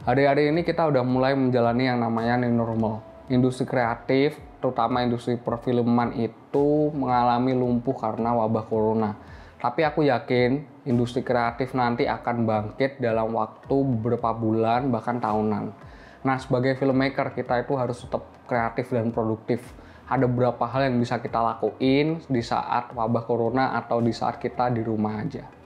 Hari-hari ini kita udah mulai menjalani yang namanya new normal. Industri kreatif, terutama industri perfilman itu mengalami lumpuh karena wabah corona. Tapi aku yakin industri kreatif nanti akan bangkit dalam waktu beberapa bulan bahkan tahunan. Nah, sebagai filmmaker kita itu harus tetap kreatif dan produktif. Ada beberapa hal yang bisa kita lakuin di saat wabah corona atau di saat kita di rumah aja.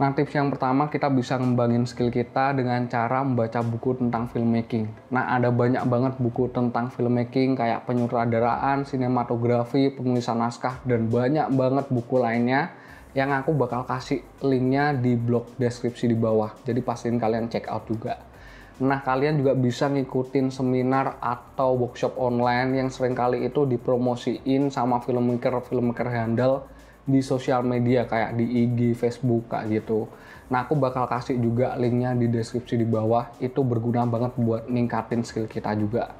Nah, tips yang pertama, kita bisa ngembangin skill kita dengan cara membaca buku tentang filmmaking. Nah, ada banyak banget buku tentang filmmaking kayak penyutradaraan, sinematografi, penulisan naskah, dan banyak banget buku lainnya yang aku bakal kasih linknya di blog deskripsi di bawah. Jadi pastiin kalian check out juga. Nah, kalian juga bisa ngikutin seminar atau workshop online yang seringkali itu dipromosiin sama filmmaker handal di sosial media kayak di IG, Facebook kayak gitu. Nah, aku bakal kasih juga linknya di deskripsi di bawah. Itu berguna banget buat ningkatin skill kita juga.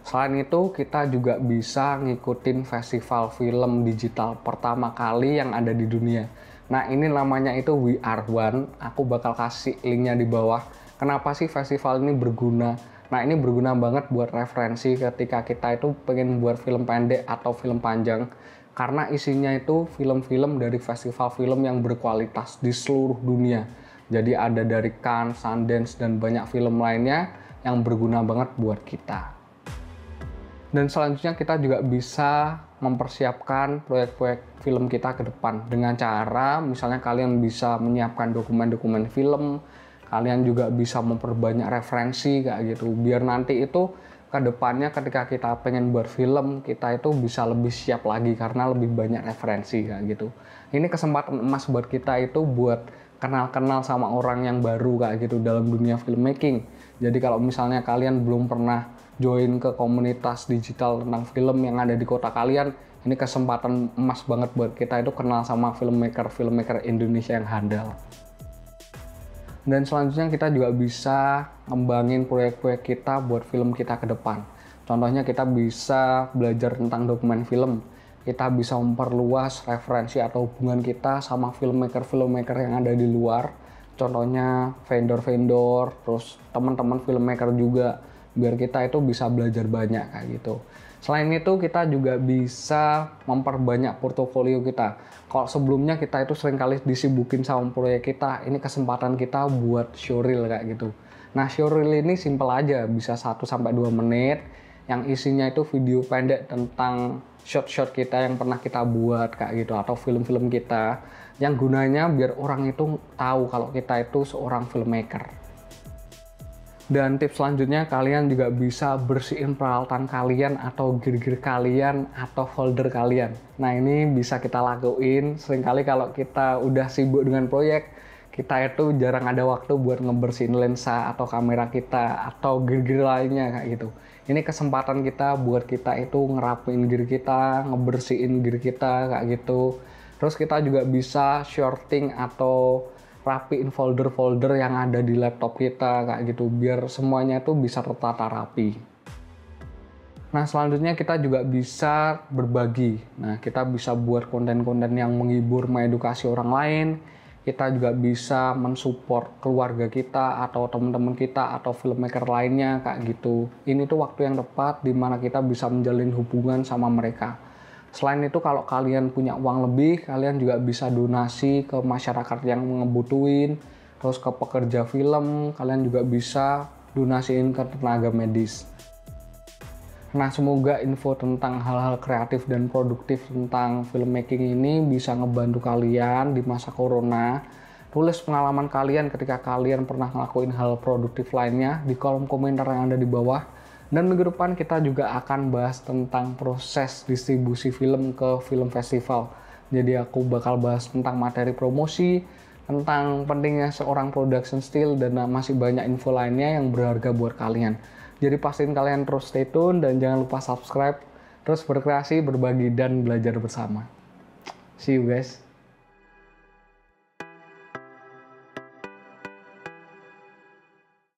Selain itu, kita juga bisa ngikutin festival film digital pertama kali yang ada di dunia. Nah, ini namanya itu We Are One. Aku bakal kasih linknya di bawah. Kenapa sih festival ini berguna? Nah, ini berguna banget buat referensi ketika kita itu pengen buat film pendek atau film panjang. Karena isinya itu film-film dari festival film yang berkualitas di seluruh dunia. Jadi ada dari Cannes, Sundance, dan banyak film lainnya yang berguna banget buat kita. Dan selanjutnya kita juga bisa mempersiapkan proyek-proyek film kita ke depan. Dengan cara misalnya kalian bisa menyiapkan dokumen-dokumen film, kalian juga bisa memperbanyak referensi kayak gitu. Biar nanti itu kedepannya ketika kita pengen buat film, kita itu bisa lebih siap lagi karena lebih banyak referensi kayak gitu. Ini kesempatan emas buat kita itu buat kenal-kenal sama orang yang baru kayak gitu dalam dunia filmmaking. Jadi kalau misalnya kalian belum pernah join ke komunitas digital tentang film yang ada di kota kalian, ini kesempatan emas banget buat kita itu kenal sama filmmaker Indonesia yang handal. Dan selanjutnya kita juga bisa ngembangin proyek-proyek kita buat film kita ke depan. Contohnya kita bisa belajar tentang dokumen film. Kita bisa memperluas referensi atau hubungan kita sama filmmaker yang ada di luar. Contohnya vendor-vendor, terus teman-teman filmmaker juga. Biar kita itu bisa belajar banyak kayak gitu. Selain itu kita juga bisa memperbanyak portofolio kita. Kalau sebelumnya kita itu seringkali disibukin sama proyek kita, ini kesempatan kita buat showreel kayak gitu. Nah, showreel ini simple aja, bisa 1-2 menit yang isinya itu video pendek tentang shot-shot kita yang pernah kita buat kayak gitu atau film-film kita yang gunanya biar orang itu tahu kalau kita itu seorang filmmaker. Dan tips selanjutnya, kalian juga bisa bersihin peralatan kalian atau gear-gear kalian atau folder kalian. Nah, ini bisa kita lakuin. Seringkali kalau kita udah sibuk dengan proyek, kita itu jarang ada waktu buat ngebersihin lensa atau kamera kita atau gear-gear lainnya kayak gitu. Ini kesempatan kita buat kita itu ngerapiin gear kita, ngebersihin gear kita kayak gitu. Terus kita juga bisa sorting atau rapiin folder-folder yang ada di laptop kita kayak gitu biar semuanya itu bisa tertata rapi. Nah, selanjutnya kita juga bisa berbagi. Nah, kita bisa buat konten-konten yang menghibur, mengedukasi orang lain. Kita juga bisa mensupport keluarga kita atau teman-teman kita atau filmmaker lainnya kayak gitu. Ini tuh waktu yang tepat di mana kita bisa menjalin hubungan sama mereka. Selain itu, kalau kalian punya uang lebih, kalian juga bisa donasi ke masyarakat yang ngebutuhin, terus ke pekerja film, kalian juga bisa donasiin ke tenaga medis. Nah, semoga info tentang hal-hal kreatif dan produktif tentang filmmaking ini bisa ngebantu kalian di masa corona. Tulis pengalaman kalian ketika kalian pernah ngelakuin hal produktif lainnya di kolom komentar yang ada di bawah. Dan minggu depan kita juga akan bahas tentang proses distribusi film ke film festival. Jadi aku bakal bahas tentang materi promosi, tentang pentingnya seorang production skill, dan masih banyak info lainnya yang berharga buat kalian. Jadi pastiin kalian terus stay tune dan jangan lupa subscribe. Terus berkreasi, berbagi, dan belajar bersama. See you guys.